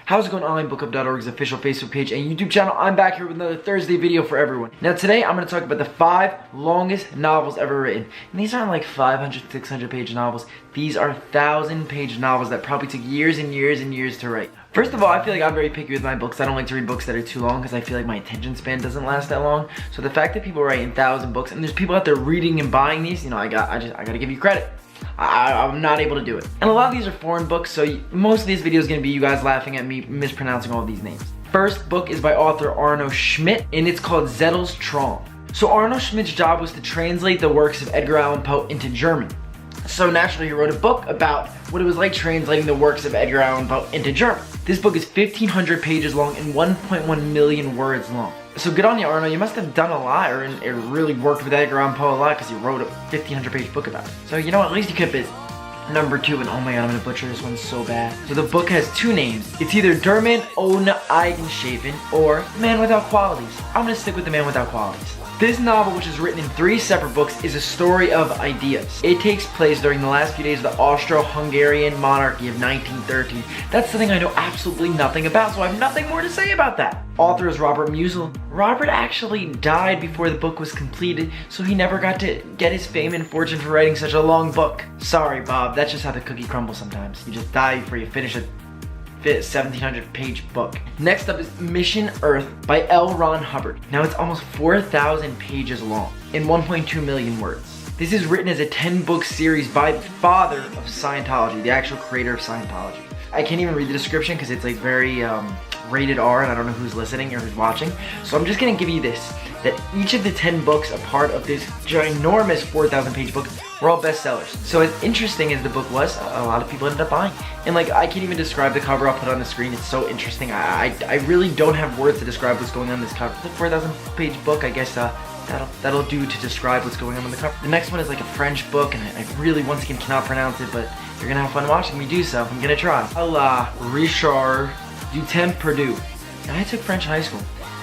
How's it going? OnlineBookClub.org's official Facebook page and YouTube channel. I'm back here with another Thursday video for everyone. Now today I'm going to talk about the 5 longest novels ever written. And these aren't like 500, 600 page novels. These are 1,000-page novels that probably took years and years and years to write. First of all, I feel like I'm very picky with my books. I don't like to read books that are too long because I feel like my attention span doesn't last that long. So the fact that people write 1,000 books and there's people out there reading and buying these, you know, I gotta give you credit. I'm not able to do it. And a lot of these are foreign books, so most of this video is going to be you guys laughing at me mispronouncing all of these names. First book is by author Arno Schmidt, and it's called Zettel's Traum. So Arno Schmidt's job was to translate the works of Edgar Allan Poe into German. So naturally he wrote a book about what it was like translating the works of Edgar Allan Poe into German. This book is 1,500 pages long and 1.1 million words long. So good on you, Arno. You must have done a lot, or it really worked with Edgar Allan Poe a lot because you wrote a 1,500 page book about it. So you know, at least you kept busy. Number 2, and oh my god, I'm gonna butcher this one so bad. So the book has 2 names. It's either Der Mann ohne Eigenschaften or Man Without Qualities. I'm gonna stick with the Man Without Qualities. This novel, which is written in 3 separate books, is a story of ideas. It takes place during the last few days of the Austro-Hungarian monarchy of 1913. That's something I know absolutely nothing about, so I have nothing more to say about that. Author is Robert Musil. Robert actually died before the book was completed, so he never got to get his fame and fortune for writing such a long book. Sorry, Bob, that's just how the cookie crumbles sometimes. You just die before you finish a 1,700 page book. Next up is Mission Earth by L. Ron Hubbard. Now it's almost 4,000 pages long and 1.2 million words. This is written as a 10-book series by the father of Scientology, the actual creator of Scientology. I can't even read the description because it's like very rated R and I don't know who's listening or who's watching. So I'm just gonna give you this, that each of the 10 books a part of this ginormous 4,000 page book were all bestsellers. So as interesting as the book was, a lot of people ended up buying. And like, I can't even describe the cover. I'll put it on the screen. It's so interesting. I really don't have words to describe what's going on in this cover. The 4,000 page book, I guess that'll do to describe what's going on the cover. The next one is like a French book, and I really, once again, cannot pronounce it, but you're gonna have fun watching me do so. I'm gonna try. Richard du Temps Perdu. And I took French in high school,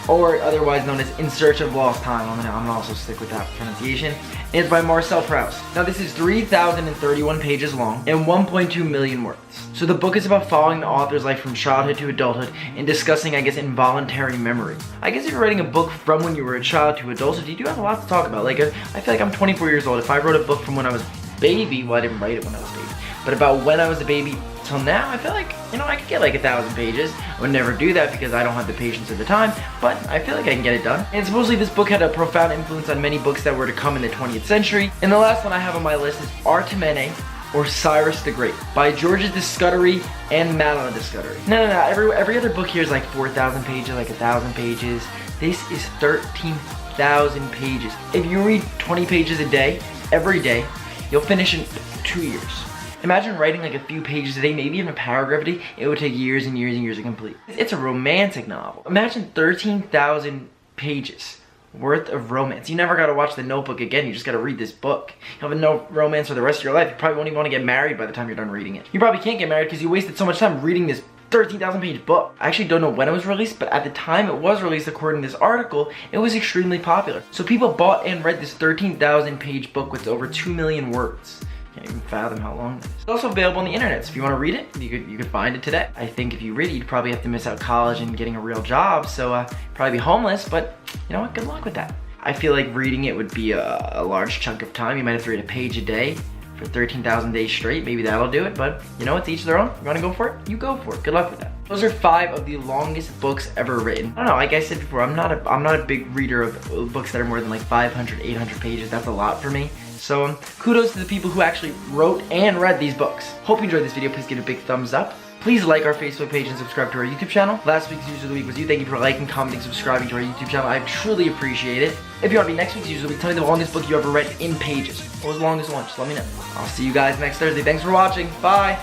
or otherwise known as In Search of Lost Time. I'm gonna also stick with that pronunciation. And it's by Marcel Proust. Now this is 3,031 pages long and 1.2 million words. So the book is about following the author's life from childhood to adulthood and discussing, I guess, involuntary memory. I guess if you're writing a book from when you were a child to adulthood, you do have a lot to talk about. Like, I feel like I'm 24 years old. If I wrote a book from when I was a baby, well, I didn't write it when I was a baby, but about when I was a baby till now, I feel like, you know, I could get like 1,000 pages. I would never do that because I don't have the patience at the time, but I feel like I can get it done. And supposedly this book had a profound influence on many books that were to come in the 20th century. And the last one I have on my list is Artemene, or Cyrus the Great, by Georges de Scudery and Madeleine de Scudery. No, every other book here is like 4,000 pages, like 1,000 pages. This is 13,000 pages. If you read 20 pages a day, every day, you'll finish in 2 years. Imagine writing like a few pages a day, maybe even a paragraph a day. It would take years and years and years to complete. It's a romantic novel. Imagine 13,000 pages worth of romance. You never gotta watch The Notebook again. You just gotta read this book. You'll have no romance for the rest of your life. You probably won't even want to get married by the time you're done reading it. You probably can't get married because you wasted so much time reading this 13,000 page book. I actually don't know when it was released, but at the time it was released, according to this article, it was extremely popular. So people bought and read this 13,000 page book with over 2 million words. Can't even fathom how long that is. It's also available on the internet, so if you want to read it, you could find it today. I think if you read it, you'd probably have to miss out college and getting a real job, so probably be homeless, but you know what, good luck with that. I feel like reading it would be a large chunk of time. You might have to read a page a day for 13,000 days straight. Maybe that'll do it, but you know, it's each their own. You want to go for it? You go for it. Good luck with that. Those are 5 of the longest books ever written. I don't know, like I said before, I'm not a big reader of books that are more than like 500, 800 pages. That's a lot for me. So kudos to the people who actually wrote and read these books. Hope you enjoyed this video. Please give it a big thumbs up. Please like our Facebook page and subscribe to our YouTube channel. Last week's User of the Week was you. Thank you for liking, commenting, subscribing to our YouTube channel. I truly appreciate it. If you want to be next week's User of the Week, tell me the longest book you ever read in pages. What was the longest one? Just let me know. I'll see you guys next Thursday. Thanks for watching. Bye.